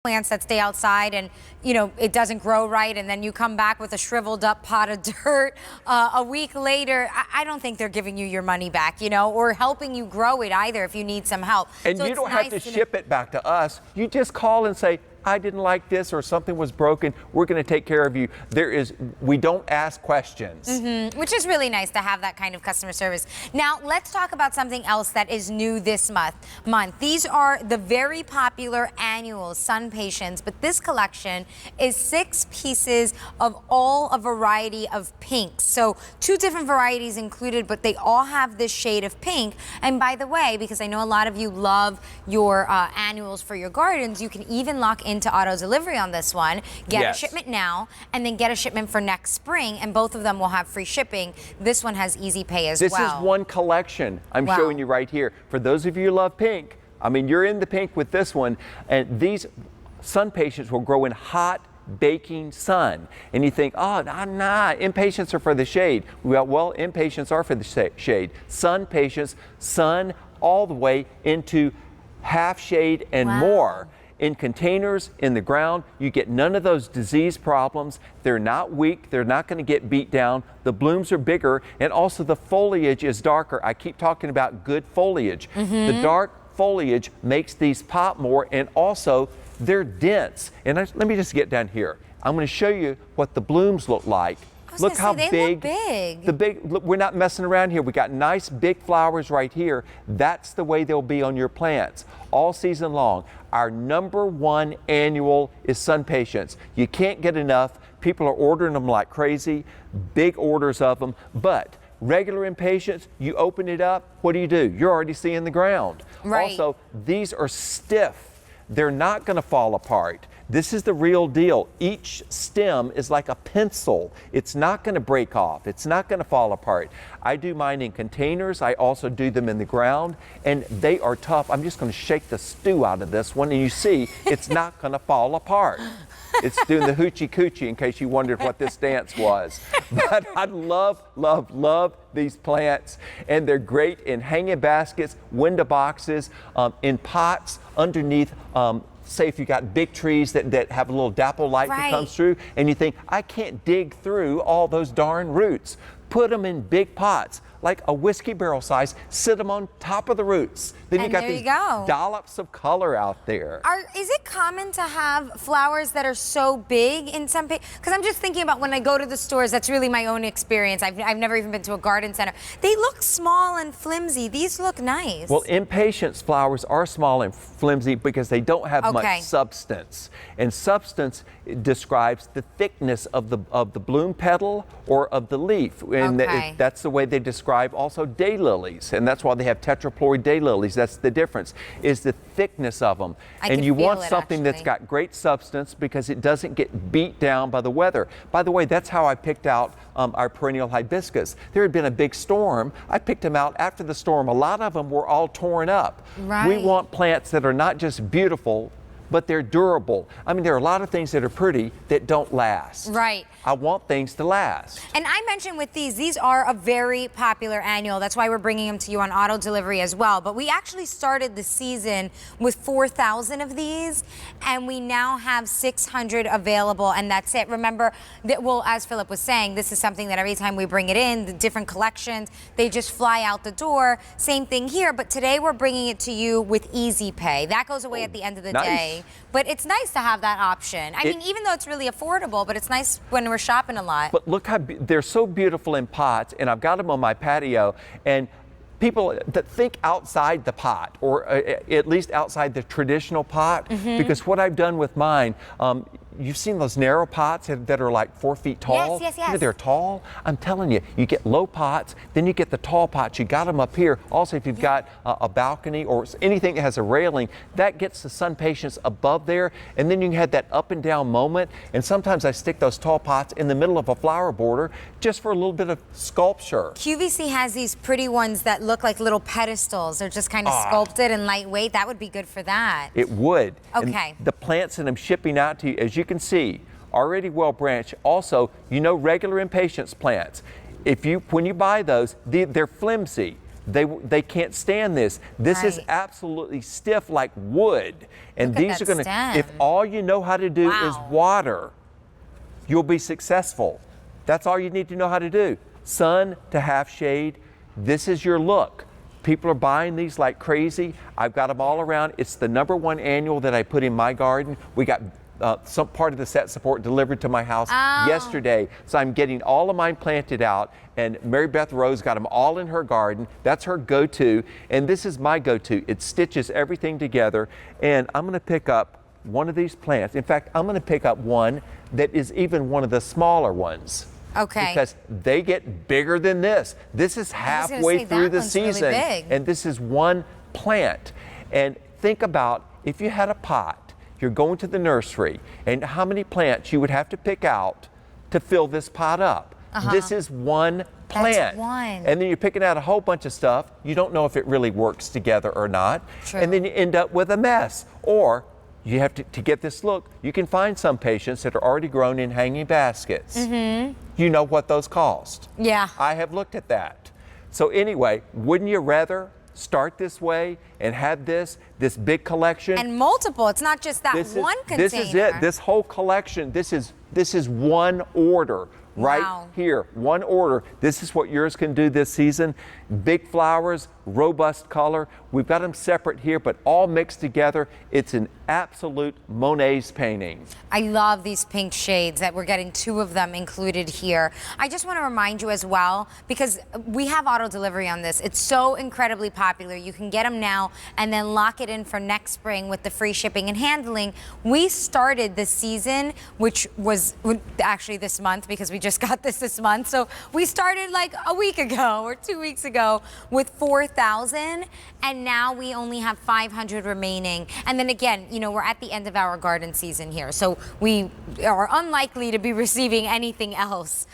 plants that stay outside and it doesn't grow right, and then you come back with a shriveled up pot of dirt a week later. I don't think they're giving you your money back, or helping you grow it either if you need some help. And so you don't have to ship it back to us. You just call and say, I didn't like this, or something was broken. We're going to take care of you. We don't ask questions. Which is really nice to have that kind of customer service. Now, let's talk about something else that is new this month. These are the very popular annual SunPatiens, but this collection is 6 pieces of all a variety of pinks. So 2 different varieties included, but they all have this shade of pink. And by the way, because I know a lot of you love your annuals for your gardens, you can even lock into auto delivery on this one. Get a shipment now and then get a shipment for next spring, and both of them will have free shipping. This one has easy pay as well. This is one collection I'm showing you right here. For those of you who love pink, I mean, you're in the pink with this one, and these SunPatiens will grow in hot baking sun. And you think, oh, nah, impatiens are for the shade. Well, impatiens are for the shade. SunPatiens, sun all the way into half shade and more. In containers, in the ground, you get none of those disease problems. They're not weak. They're not going to get beat down. The blooms are bigger, and also the foliage is darker. I keep talking about good foliage. The dark foliage makes these pop more, and also they're dense. And let me just get down here. I'm going to show you what the blooms look like. Look how big. Look, we're not messing around here. We got nice big flowers right here. That's the way they'll be on your plants all season long. Our #1 annual is SunPatiens. You can't get enough. People are ordering them like crazy. Big orders of them. But regular impatiens, you open it up, what do? You're already seeing the ground. Also, these are stiff. They're not going to fall apart. This is the real deal. Each stem is like a pencil. It's not going to break off. It's not going to fall apart. I do mine in containers. I also do them in the ground, and they are tough. I'm just going to shake the stew out of this one, and you see it's not going to fall apart. It's doing the hoochie coochie, in case you wondered what this dance was. But I love these plants, and they're great in hanging baskets, window boxes, in pots, underneath. Say if you got big trees that have a little dapple light that comes through, and you think, I can't dig through all those darn roots. Put them in big pots, like a whiskey barrel size, sit them on top of the roots. Then you got these dollops of color out there. Is it common to have flowers that are so big in some, because I'm just thinking about when I go to the stores, that's really my own experience. I've never even been to a garden center. They look small and flimsy. These look nice. Well, impatiens flowers are small and flimsy because they don't have much substance. And substance describes the thickness of the bloom petal or of the leaf. And that's the way they describe also daylilies. And that's why they have tetraploid daylilies. That's the difference, is the thickness of them. And you want something that's got great substance because it doesn't get beat down by the weather. By the way, that's how I picked out our perennial hibiscus. There had been a big storm. I picked them out after the storm. A lot of them were all torn up. We want plants that are not just beautiful, but they're durable. I mean, there are a lot of things that are pretty that don't last. I want things to last. And I mentioned with these are a very popular annual. That's why we're bringing them to you on auto delivery as well. But we actually started the season with 4,000 of these, and we now have 600 available, and that's it. Remember, that, well, as Philip was saying, this is something that every time we bring it in, the different collections, they just fly out the door. Same thing here, but today we're bringing it to you with easy pay. That goes away at the end of the day. But it's nice to have that option. I mean, even though it's really affordable, but it's nice when we're shopping a lot. But look how they're so beautiful in pots, and I've got them on my patio, and people that think outside the pot, or at least outside the traditional pot, because what I've done with mine, you've seen those narrow pots that are like 4 feet tall? Yes. You know, they're tall. I'm telling you, you get low pots, then you get the tall pots. You got them up here. Also, if you've got a balcony or anything that has a railing, that gets the SunPatiens above there, and then you can have that up and down moment. And sometimes I stick those tall pots in the middle of a flower border just for a little bit of sculpture. QVC has these pretty ones that look like little pedestals. They're just kind of sculpted and lightweight. That would be good for that. It would. Okay. And the plants that I'm shipping out to you, as you can see, already well branched. Also, regular impatiens plants. When you buy those, they're flimsy. they can't stand this. This is Right. absolutely stiff like wood. And Look at these that are going to, stem. if all you know how to do is Wow. water, you'll be successful. That's all you need to know how to do. Sun to half shade. This is your look. People are buying these like crazy. I've got them all around. It's the #1 annual that I put in my garden. We got some part of the set support delivered to my house yesterday. So I'm getting all of mine planted out, and Mary Beth Rose got them all in her garden. That's her go-to, and this is my go-to. It stitches everything together, and I'm gonna pick up one of these plants. In fact, I'm gonna pick up one that is even one of the smaller ones. Okay. Because they get bigger than this. This is halfway say, through that the one's really season. big. And this is one plant. And think about if you had a pot, you're going to the nursery, and how many plants you would have to pick out to fill this pot up. This is one plant. That's one. And then you're picking out a whole bunch of stuff. You don't know if it really works together or not. True. And then you end up with a mess. Or you have to get this look, you can find some patients that are already grown in hanging baskets. You know what those cost. Yeah. I have looked at that. So anyway, wouldn't you rather start this way and have this big collection? And multiple. It's not just that one container. This is it. This whole collection, this is one order. Right Wow. here, one order. This is what yours can do this season. Big flowers, robust color. We've got them separate here, but all mixed together. It's an absolute Monet's painting. I love these pink shades that we're getting 2 of them included here. I just want to remind you as well, because we have auto delivery on this. It's so incredibly popular. You can get them now and then lock it in for next spring with the free shipping and handling. We started the season, which was actually this month because we just got this month. So we started like a week ago or 2 weeks ago with 4,000, and now we only have 500 remaining. And then again, you know, we're at the end of our garden season here, so we are unlikely to be receiving anything else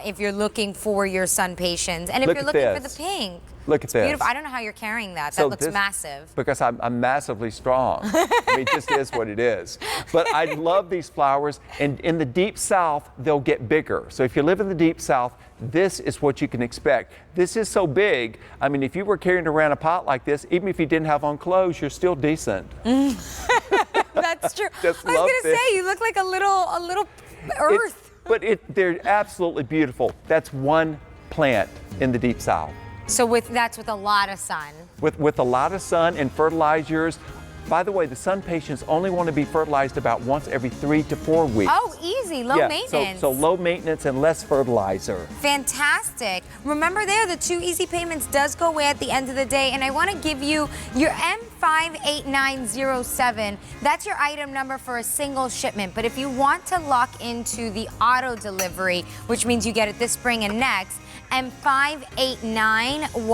if you're looking for your SunPatiens. And if Look you're at looking for this. the pink, Look at it's this. beautiful. I don't know how you're carrying that. So That looks this- massive. Because I'm massively strong. I mean, it just is what it is. But I love these flowers, and in the deep south, they'll get bigger. So if you live in the deep south, this is what you can expect. This is so big. I mean, if you were carrying around a pot like this, even if you didn't have on clothes, you're still decent. That's true. Just I was love gonna this. say you look like a little earth. But they're absolutely beautiful. That's one plant in the deep south. So that's with a lot of sun. With a lot of sun and fertilizers. By the way, the SunPatiens only want to be fertilized about once every 3 to 4 weeks. Oh, easy, low maintenance. So low maintenance and less fertilizer. Fantastic. Remember there, the 2 easy payments does go away at the end of the day, and I want to give you your M58907. That's your item number for a single shipment, but if you want to lock into the auto delivery, which means you get it this spring and next, M58917.